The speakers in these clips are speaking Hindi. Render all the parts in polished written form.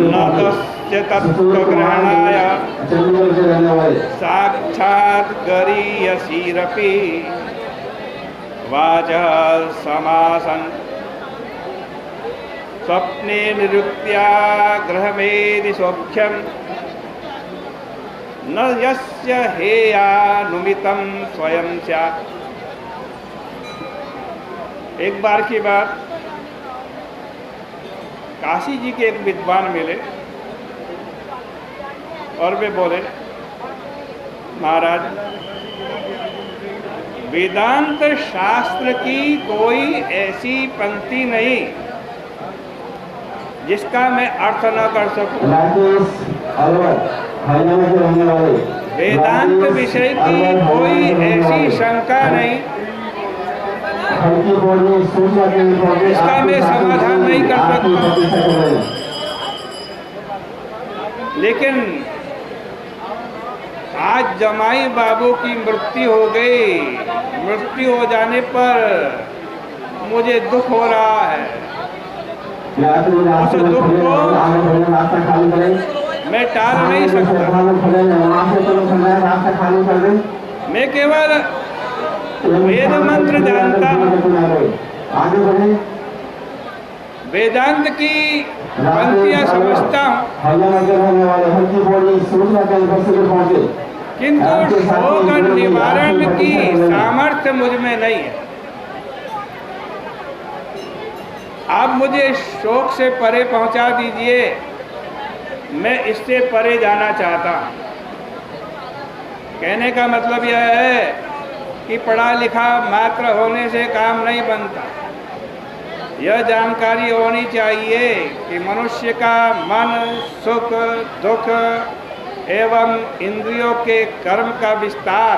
नतस्य तत्त्वग्रहणाय साक्षात् गरीयसीरपि वाचः समासन् स्वप्ने निरुक्त्याग्रहमेदि सौख्यं न यस्य हेयानुमितं स्वयं स्यात्। एक बार की बात, काशी जी के एक विद्वान मिले और वे बोले, महाराज, वेदांत शास्त्र की कोई ऐसी पंक्ति नहीं जिसका मैं अर्थ न कर सकूं। वेदांत विषय की कोई ऐसी शंका नहीं इसका मैं समाधान नहीं कर सकता। लेकिन आज जमाई बाबू की मृत्यु हो गई। मृत्यु हो जाने पर मुझे दुख हो रहा है। उस दुख को मैं टाल नहीं सकता। मैं केवल वेद मंत्र जानता हूँ, वेदांत की पंक्तियाँ समझता हूँ, किंतु शोक निवारण की सामर्थ्य मुझ में नहीं है। आप मुझे शोक से परे पहुँचा दीजिए, मैं इससे परे जाना चाहता हूँ। कहने का मतलब यह है कि पढ़ा लिखा मात्र होने से काम नहीं बनता। यह जानकारी होनी चाहिए कि मनुष्य का मन सुख दुख एवं इंद्रियों के कर्म का विस्तार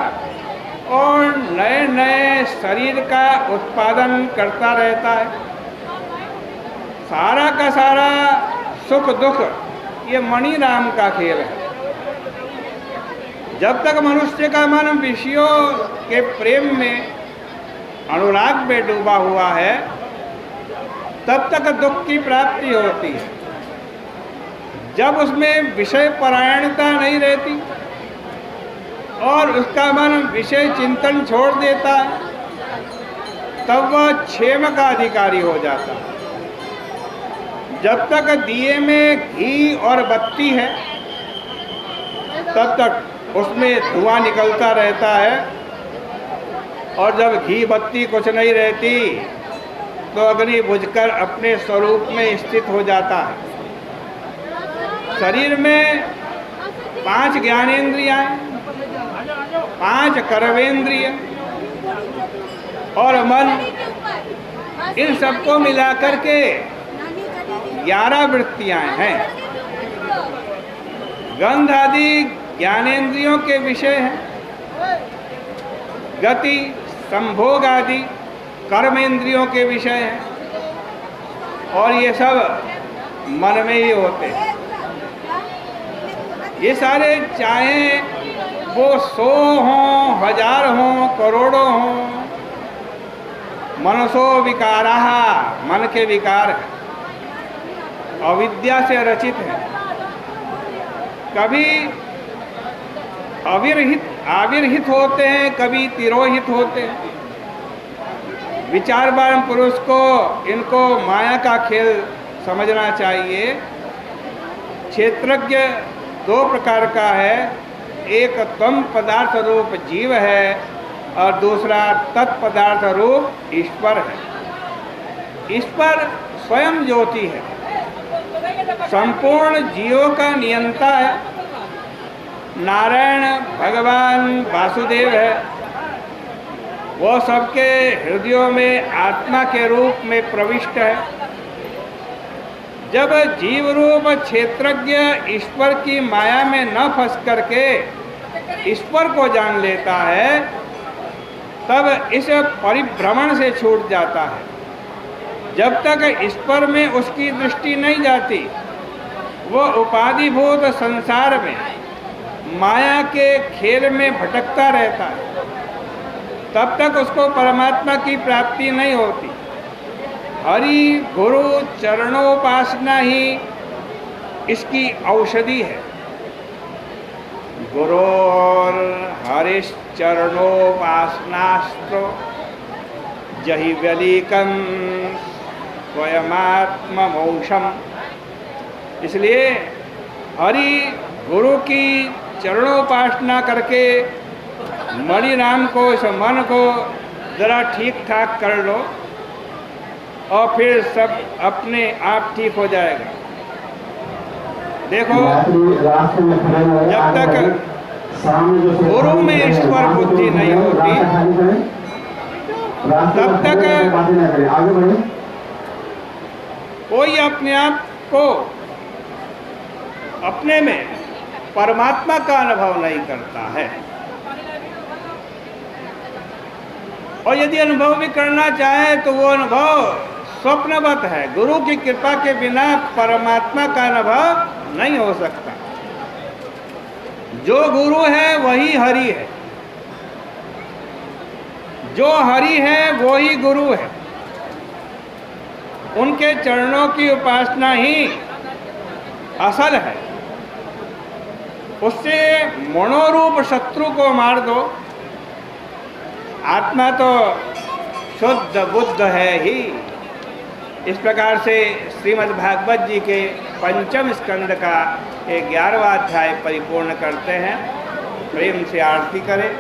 और नए नए शरीर का उत्पादन करता रहता है। सारा का सारा सुख दुख ये मणि राम का खेल है। जब तक मनुष्य का मन विषयों के प्रेम में अनुराग में डूबा हुआ है, तब तक दुख की प्राप्ति होती है। जब उसमें विषय परायणता नहीं रहती और उसका मन विषय चिंतन छोड़ देता है, तब वह क्षेम का अधिकारी हो जाता है। जब तक दिए में घी और बत्ती है, तब तक उसमें धुआं निकलता रहता है, और जब घी बत्ती कुछ नहीं रहती तो अग्नि बुझकर अपने स्वरूप में स्थित हो जाता है। शरीर में 5 ज्ञानेंद्रियां, 5 कर्मेंद्रिय और मन, इन सबको मिलाकर के 11 वृत्तियां हैं। गंध आदि ज्ञानेंद्रियों के विषय हैं। गति संभोग आदि कर्मेंद्रियों के विषय हैं, और ये सब मन में ही होते हैं। ये सारे चाहे वो 100 हों, 1000 हों, करोड़ों हों, मनसो विकाराः, मन के विकार हैं, अविद्या से रचित है। कभी आविर्हित होते हैं, कभी तिरोहित होते हैं। विचारवान पुरुष को इनको माया का खेल समझना चाहिए। क्षेत्रज्ञ 2 प्रकार का है, एक त्वम पदार्थ रूप जीव है और दूसरा तत्पदार्थ रूप ईश्वर है। ईश्वर स्वयं ज्योति है, संपूर्ण जीवों का नियंता है। नारायण भगवान वासुदेव है, वो सबके हृदयों में आत्मा के रूप में प्रविष्ट है। जब जीव रूप क्षेत्रज्ञ ईश्वर की माया में न फंस करके ईश्वर को जान लेता है, तब इस परिभ्रमण से छूट जाता है। जब तक ईश्वर में उसकी दृष्टि नहीं जाती, वो उपाधिभूत संसार में माया के खेल में भटकता रहता है। तब तक उसको परमात्मा की प्राप्ति नहीं होती। हरि गुरु चरणोपासना ही इसकी औषधि है। गुरोर हरिश्चरणोपासनास्त्र जहि व्यलीकम स्वयमात्ममोक्षम। इसलिए हरि गुरु की चरणोपासना करके मणिराम को, इस मन को जरा ठीक ठाक कर लो और फिर सब अपने आप ठीक हो जाएगा। देखो, जब तक गुरु में ईश्वर बुद्धि नहीं होती तब तक कोई अपने आप को, अपने में परमात्मा का अनुभव नहीं करता है। और यदि अनुभव भी करना चाहे तो वो अनुभव स्वप्नवत है। गुरु की कृपा के बिना परमात्मा का अनुभव नहीं हो सकता। जो गुरु है वही हरि है, जो हरि है वो ही गुरु है। उनके चरणों की उपासना ही असल है। उससे मनोरूप शत्रु को मार दो, आत्मा तो शुद्ध बुद्ध है ही। इस प्रकार से श्रीमद् भागवत जी के 5वें स्कंद का 11वां अध्याय परिपूर्ण करते हैं। प्रेम से आरती करें।